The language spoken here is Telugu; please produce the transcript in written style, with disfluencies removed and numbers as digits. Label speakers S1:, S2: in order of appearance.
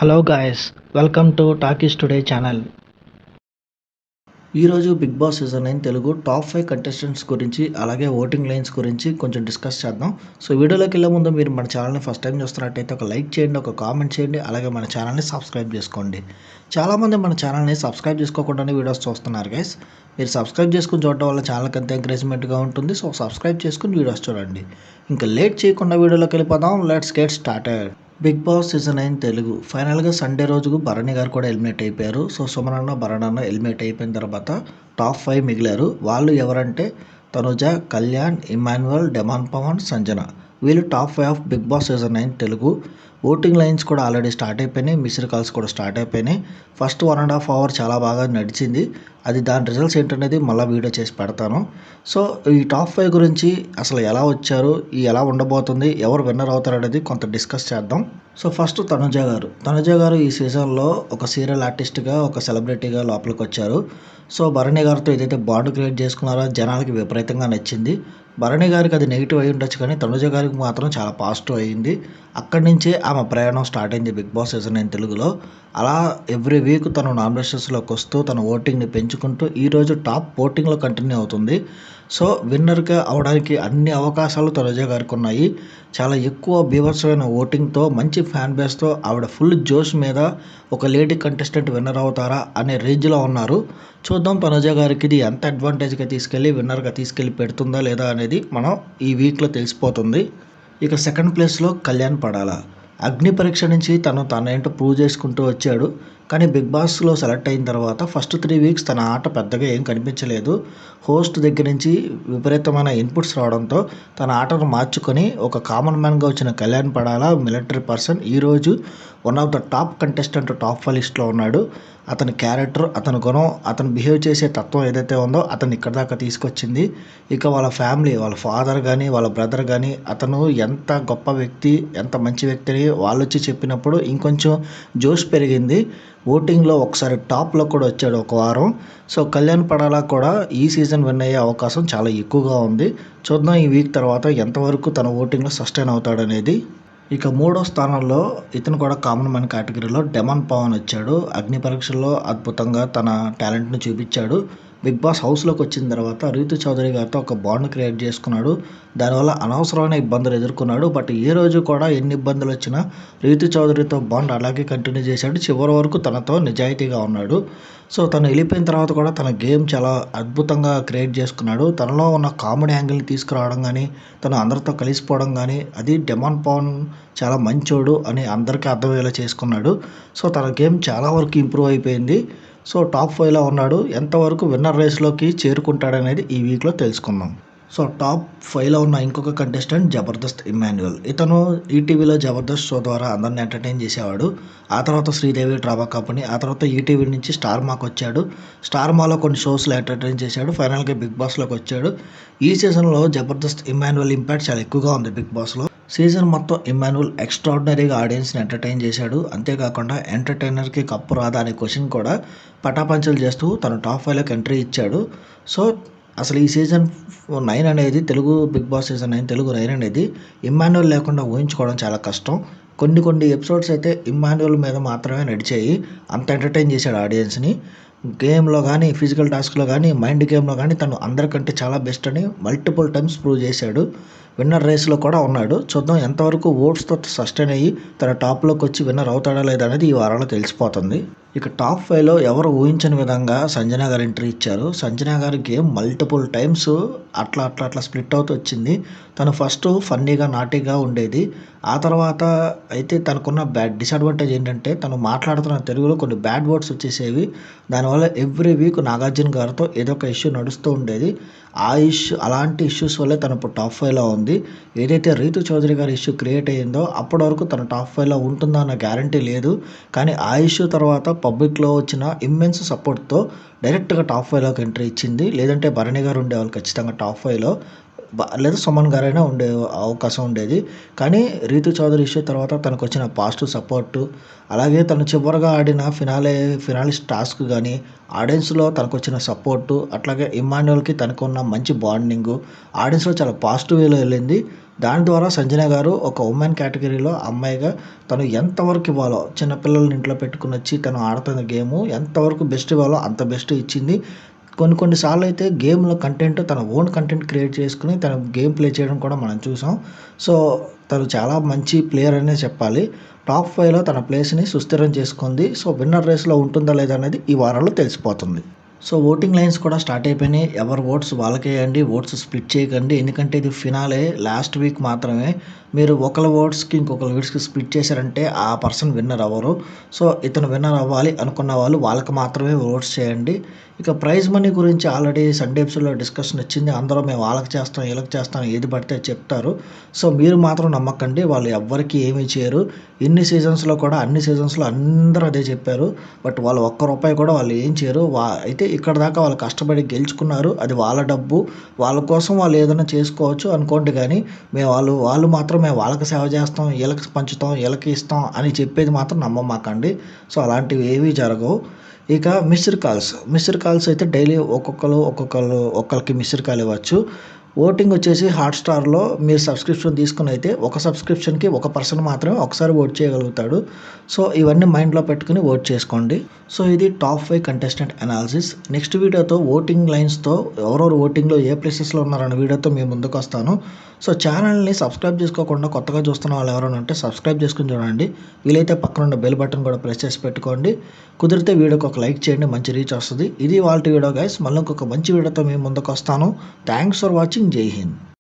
S1: Hello guys, welcome to talkies today channel. ఈరోజు Bigg Boss season 9 Telugu top 5 contestants గురించి అలాగే ఓటింగ్ లైన్స్ గురించి కొంచెం డిస్కస్ చేద్దాం. సో వీడియోలోకి వెళ్ళే ముందు మీరు మన ఛానల్ని ఫస్ట్ టైం చూస్తున్నట్టయితే ఒక లైక్ చేయండి, ఒక కామెంట్ చేయండి, అలాగే మన ఛానల్ని సబ్స్క్రైబ్ చేసుకోండి. చాలామంది మన ఛానల్ని సబ్స్క్రైబ్ చేసుకోకుండానే వీడియోస్ చూస్తున్నారు గైస్. మీరు సబ్స్క్రైబ్ చేసుకుని చూడడం వల్ల ఛానల్కి ఎంత ఎంకరేజ్మెంట్గా ఉంటుంది. సో సబ్స్క్రైబ్ చేసుకుని వీడియోస్ చూడండి. ఇంకా లేట్ చేయకుండా వీడియోలోకి వెళ్ళిపోదాం. Let's get started. Bigg Boss season 9 Telugu ఫైనల్గా సండే రోజుకు భరణి గారు కూడా ఎలిమినేట్ అయిపోయారు. సో సుమనన్న భరణన్న ఎలిమినేట్ అయిపోయిన తర్వాత టాప్ 5 మిగిలారు. వాళ్ళు ఎవరంటే తనుజ, కళ్యాణ్, ఇమాన్యువల్, డెమాన్ పవన్, సంజన. వీళ్ళు top 5 of Bigg Boss season 9 Telugu. Voting lines కూడా ఆల్రెడీ స్టార్ట్ అయిపోయినాయి, మిస్డ్ కాల్స్ కూడా స్టార్ట్ అయిపోయినాయి. ఫస్ట్ 1.5 అవర్ చాలా బాగా నడిచింది. అది దాని రిజల్ట్స్ ఏంటనేది మళ్ళీ వీడియో చేసి పెడతాను. సో ఈ టాప్ 5 గురించి అసలు ఎలా వచ్చారు, ఎలా ఉండబోతుంది, ఎవరు విన్నర్ అవుతారు అనేది కొంత డిస్కస్ చేద్దాం. సో ఫస్ట్ తనుజ గారు ఈ సీజన్లో ఒక సీరియల్ ఆర్టిస్ట్గా, ఒక సెలబ్రిటీగా లోపలికి వచ్చారు. సో భరణి గారితో ఏదైతే బాండ్ క్రియేట్ చేసుకున్నారో జనాలకి విపరీతంగా నచ్చింది. భరణి గారికి అది నెగిటివ్ అయి ఉండొచ్చు, కానీ తనుజ గారికి మాత్రం చాలా పాజిటివ్ అయ్యింది. అక్కడి నుంచే ఆమె ప్రయాణం స్టార్ట్ అయింది బిగ్ బాస్ సీజన్ 9 తెలుగులో. అలా ఎవ్రీ వీక్ తను నామినేషన్స్లోకి వస్తూ తన ఓటింగ్ని పెంచుకుంటూ ఈరోజు టాప్ ఓటింగ్లో కంటిన్యూ అవుతుంది. సో విన్నర్గా అవడానికి అన్ని అవకాశాలు తనుజ గారికి ఉన్నాయి. చాలా ఎక్కువ బీభత్సమైన ఓటింగ్తో, మంచి ఫ్యాన్ బేస్తో ఆవిడ ఫుల్ జోష్ మీద ఒక లేడీ కంటెస్టెంట్ విన్నర్ అవుతారా అనే రేంజ్లో ఉన్నారు. చూద్దాం తనుజ గారికి ఇది ఎంత అడ్వాంటేజ్గా తీసుకెళ్ళి విన్నర్గా తీసుకెళ్ళి పెడుతుందా లేదా అనేది మనం ఈ వీక్లో తెలిసిపోతుంది. ఇక సెకండ్ ప్లేస్లో కళ్యాణ్ పడాల. అగ్ని పరీక్ష నుంచి తనేంటో ప్రూవ్ చేసుకుంటూ వచ్చాడు. కానీ బిగ్ బాస్లో సెలెక్ట్ అయిన తర్వాత ఫస్ట్ 3 వీక్స్ తన ఆట పెద్దగా ఏం కనిపించలేదు. హోస్ట్ దగ్గర నుంచి విపరీతమైన ఇన్పుట్స్ రావడంతో తన ఆటను మార్చుకొని ఒక కామన్ మ్యాన్గా వచ్చిన కళ్యాణ్ పడాల, మిలిటరీ పర్సన్, ఈరోజు one of the top contestant top 5 లిస్ట్లో ఉన్నాడు. అతని క్యారెక్టర్, అతని గుణం, అతను బిహేవ్ చేసే తత్వం ఏదైతే ఉందో అతను ఇక్కడ దాకా తీసుకొచ్చింది. ఇక వాళ్ళ ఫ్యామిలీ, వాళ్ళ ఫాదర్ కానీ వాళ్ళ బ్రదర్ కానీ అతను ఎంత గొప్ప వ్యక్తి, ఎంత మంచి వ్యక్తి అని వాళ్ళు వచ్చి చెప్పినప్పుడు ఇంకొంచెం జోష్ పెరిగింది. ఓటింగ్లో ఒకసారి టాప్లో కూడా వచ్చాడు ఒక వారం. సో కళ్యాణ్ పడాలా కూడా ఈ సీజన్ విన్ అయ్యే అవకాశం చాలా ఎక్కువగా ఉంది. చూద్దాం ఈ వీక్ తర్వాత ఎంతవరకు తన ఓటింగ్లో సస్టైన్ అవుతాడనేది. ఇక మూడో స్థానంలో ఇతను కూడా కామన్ మ్యాన్ కేటగిరీలో డెమాన్ పవన్ వచ్చాడు. అగ్ని పరీక్షల్లో అద్భుతంగా తన టాలెంట్ని చూపించాడు. బిగ్ బాస్ హౌస్లోకి వచ్చిన తర్వాత రీతు చౌదరి గారితో ఒక బాండ్ క్రియేట్ చేసుకున్నాడు. దానివల్ల అనవసరమైన ఇబ్బందులు ఎదుర్కొన్నాడు. బట్ ఏ రోజు కూడా ఎన్ని ఇబ్బందులు వచ్చినా రీతు చౌదరితో బాండ్ అలాగే కంటిన్యూ చేశాడు. చివరి వరకు తనతో నిజాయితీగా ఉన్నాడు. సో తను వెళ్ళిపోయిన తర్వాత కూడా తన గేమ్ చాలా అద్భుతంగా క్రియేట్ చేసుకున్నాడు. తనలో ఉన్న కామెడీ యాంగిల్ని తీసుకురావడం కానీ, తను అందరితో కలిసిపోవడం కానీ, అది డెమాన్ పవన్ చాలా మంచోడు అని అందరికీ అర్థమయ్యేలా చేసుకున్నాడు. సో తన గేమ్ చాలా వరకు ఇంప్రూవ్ అయిపోయింది. సో టాప్ 5లో ఉన్నాడు. ఎంతవరకు విన్నర్ రేస్లోకి చేరుకుంటాడనేది ఈ వీక్లో తెలుసుకుందాం. సో టాప్ 5లో ఉన్న ఇంకొక కంటెస్టెంట్ జబర్దస్త్ ఇమాన్యువల్. ఇతను ఈటీవీలో జబర్దస్త్ షో ద్వారా అందరిని ఎంటర్టైన్ చేసేవాడు. ఆ తర్వాత శ్రీదేవి డ్రామా కంపెనీ, ఆ తర్వాత ఈటీవీ నుంచి స్టార్ మాకు వచ్చాడు. స్టార్ మాలో కొన్ని షోస్లో ఎంటర్టైన్ చేశాడు. ఫైనల్గా బిగ్ బాస్లోకి వచ్చాడు. ఈ సీజన్లో జబర్దస్త్ ఇమాన్యువల్ ఇంపాక్ట్ చాలా ఎక్కువగా ఉంది బిగ్ బాస్లో. సీజన్ మొత్తం ఇమాన్యువల్ ఎక్స్ట్రాడినరీగా ఆడియన్స్ని ఎంటర్టైన్ చేశాడు. అంతేకాకుండా ఎంటర్టైనర్కి కప్పు రాదా అనే క్వశ్చన్ కూడా పటాపంచలు చేస్తూ తను టాప్ 5లోకి ఎంట్రీ ఇచ్చాడు. సో అసలు ఈ సీజన్ 9 అనేది Telugu Bigg Boss season 9 Telugu 9 అనేది ఇమ్మాన్యువల్ లేకుండా ఊహించుకోవడం చాలా కష్టం. కొన్ని ఎపిసోడ్స్ అయితే ఇమ్మాన్యువల్ మీద మాత్రమే నడిచాయి. అంత ఎంటర్టైన్ చేశాడు ఆడియన్స్ని. గేమ్లో కానీ, ఫిజికల్ టాస్క్లో కానీ, మైండ్ గేమ్లో కానీ తను అందరికంటే చాలా బెస్ట్ అని మల్టిపుల్ టైమ్స్ ప్రూవ్ చేశాడు. విన్నర్ రేస్లో కూడా ఉన్నాడు. చూద్దాం ఎంతవరకు ఓట్స్తో సస్టైన్ అయ్యి తన టాప్లోకి వచ్చి విన్నర్ అవుతాడా లేదా అనేది ఈ వారంలో తెలిసిపోతుంది. ఇక టాప్ 5లో ఎవరు ఊహించని విధంగా సంజన గారు ఎంట్రీ ఇచ్చారు. సంజన గారి గేమ్ మల్టిపుల్ టైమ్స్ అట్లా స్ప్లిట్ అవుతూ వచ్చింది. తను ఫస్ట్ ఫన్నీగా, నాటీగా ఉండేది. ఆ తర్వాత అయితే తనకున్న డిసడ్వాంటేజ్ ఏంటంటే తను మాట్లాడుతున్న తెలుగులో కొన్ని బ్యాడ్ వర్డ్స్ వచ్చేసేవి. దానివల్ల ఎవ్రీ వీక్ నాగార్జున గారితో ఏదో ఒక ఇష్యూ నడుస్తూ ఉండేది. అలాంటి ఇష్యూస్ వల్లే తను ఇప్పుడు టాప్ 5లో ఉంది. ఏదైతే రీతు చౌదరి గారి ఇష్యూ క్రియేట్ అయ్యిందో అప్పటి వరకు తను టాప్ 5లో ఉంటుందా అన్న గ్యారంటీ లేదు. కానీ ఆ ఇష్యూ తర్వాత పబ్లిక్లో వచ్చిన ఇమ్మెన్స్ సపోర్ట్తో డైరెక్ట్గా టాప్ 5లోకి ఎంట్రీ ఇచ్చింది. లేదంటే భరణి గారు ఉండేవాళ్ళు ఖచ్చితంగా టాప్ 5లో, లేదా సుమన్ గారైనా ఉండే అవకాశం ఉండేది. కానీ రీతు చౌదరి ఇష్యూ తర్వాత తనకు వచ్చిన పాజిటివ్ సపోర్టు, అలాగే తను చివరిగా ఆడిన ఫినాలిస్ట్ టాస్క్ కానీ, ఆడియన్స్లో తనకు వచ్చిన సపోర్టు, అట్లాగే ఇమ్మాన్యువల్కి తనకున్న మంచి బాండింగు ఆడియన్స్లో చాలా పాజిటివ్ వేలో వెళ్ళింది. దాని ద్వారా సంజన గారు ఒక ఉమెన్ కేటగిరీలో అమ్మాయిగా తను ఎంతవరకు ఇవ్వాలో, చిన్నపిల్లల్ని ఇంట్లో పెట్టుకొని వచ్చి తను ఆడుతున్న గేము ఎంతవరకు బెస్ట్ ఇవ్వాలో అంత బెస్ట్ ఇచ్చింది. కొన్ని సార్లు అయితే గేమ్‌లో కంటెంట్ తన ఓన్ కంటెంట్ క్రియేట్ చేసుకొని తను గేమ్ ప్లే చేయడం కూడా మనం చూసాం. సో, తను చాలా మంచి ప్లేయర్ అనే చెప్పాలి. టాప్ 5లో తన ప్లేస్‌ని సుస్థిరం చేసుకుంది. సో, విన్నర్ రేస్‌లో ఉంటుందా లేదా అనేది ఈ వారంలో తెలిసిపోతుంది. సో, ఓటింగ్ లైన్స్ కూడా స్టార్ట్ అయిపోయినాయి. ఎవరి ఓట్స్ వాళ్ళకేయండి. ఓట్స్ స్ప్లిట్ చేయకండి. ఎందుకంటే ఇది ఫినాలే లాస్ట్ వీక్ మాత్రమే. మీరు ఒకళ్ళ ఓట్స్‌కి ఇంకొకళ్ళ ఓట్స్‌కి స్ప్లిట్ చేశారంటే ఆ పర్సన్ విన్నర్ అవ్వరు. సో, ఇతను విన్నర్ అవ్వాలి అనుకున్న వాళ్ళు వాళ్ళకి మాత్రమే ఓట్స్ చేయండి. ఇక ప్రైజ్ మనీ గురించి ఆల్రెడీ సండే ఎపిసోడ్‌లో డిస్కషన్ వచ్చింది. అందరూ మేము వాళ్ళకి చేస్తాం, వీళ్ళకి చేస్తాం ఏది పడితే అది చెప్తారు. సో, మీరు మాత్రం నమ్మకండి. వాళ్ళు ఎవ్వరికీ ఏమీ చేయరు. ఇన్ని సీజన్స్‌లో కూడా అన్ని సీజన్స్‌లో అందరూ అదే చెప్పారు. బట్ వాళ్ళు ఒక్క రూపాయి కూడా వాళ్ళు ఏం చేయరు. అయితే ఇక్కడి దాకా వాళ్ళు కష్టపడి గెలుచుకున్నారు. అది వాళ్ళ డబ్బు. వాళ్ళ కోసం వాళ్ళు ఏదైనా చేసుకోవచ్చు అనుకోండి గానీ, వాళ్ళు మాత్రం మేము వాళ్ళకి సేవ చేస్తాం, ఈళ్ళకి పంచుతాం, ఈళ్ళకి ఇస్తాం అని చెప్పేది మాత్రం నమ్మమాకండి. సో, అలాంటివి ఏవీ జరగవు. ఇక మిస్డ్ కాల్స్ అయితే డైలీ ఒక్కొక్కళ్ళకి మిస్డ్ కాల్ ఇవ్వచ్చు. ఓటింగ్ వచ్చేసి హాట్‌స్టార్‌లో మీరు సబ్స్క్రిప్షన్ తీసుకొని అయితే ఒక సబ్స్క్రిప్షన్‌కి ఒక పర్సన్ మాత్రమే ఒకసారి ఓట్ చేయగలుగుతాడు. సో, ఇవన్నీ మైండ్‌లో పెట్టుకొని ఓట్ చేసుకోండి. సో, ఇది టాప్ 5 కంటెస్టెంట్ అనాలిసిస్. నెక్స్ట్ వీడియోతో ఓటింగ్ లైన్స్‌తో ఎవరెవరు ఓటింగ్‌లో ఏ ప్లేసెస్‌లో ఉన్నారన్న వీడియోతో మీ ముందుకొస్తాను. సో, ఛానల్‌ని సబ్స్క్రైబ్ చేసుకోకుండా కొత్తగా చూస్తున్న వాళ్ళు ఎవరైనా ఉంటే సబ్స్క్రైబ్ చేసుకొని చూడండి. వీలైతే పక్కనున్న బెల్ బటన్ కూడా ప్రెస్ చేసి పెట్టుకోండి. కుదిరితే వీడియోకి ఒక లైక్ చేయండి. మంచి రీచ్ వస్తది. ఇది ఇవాల్టి వీడియో గైస్. మళ్ళీ ఇంకొక మంచి వీడియోతో మీ ముందుకొస్తాను. Thanks for watching. జై హింద్.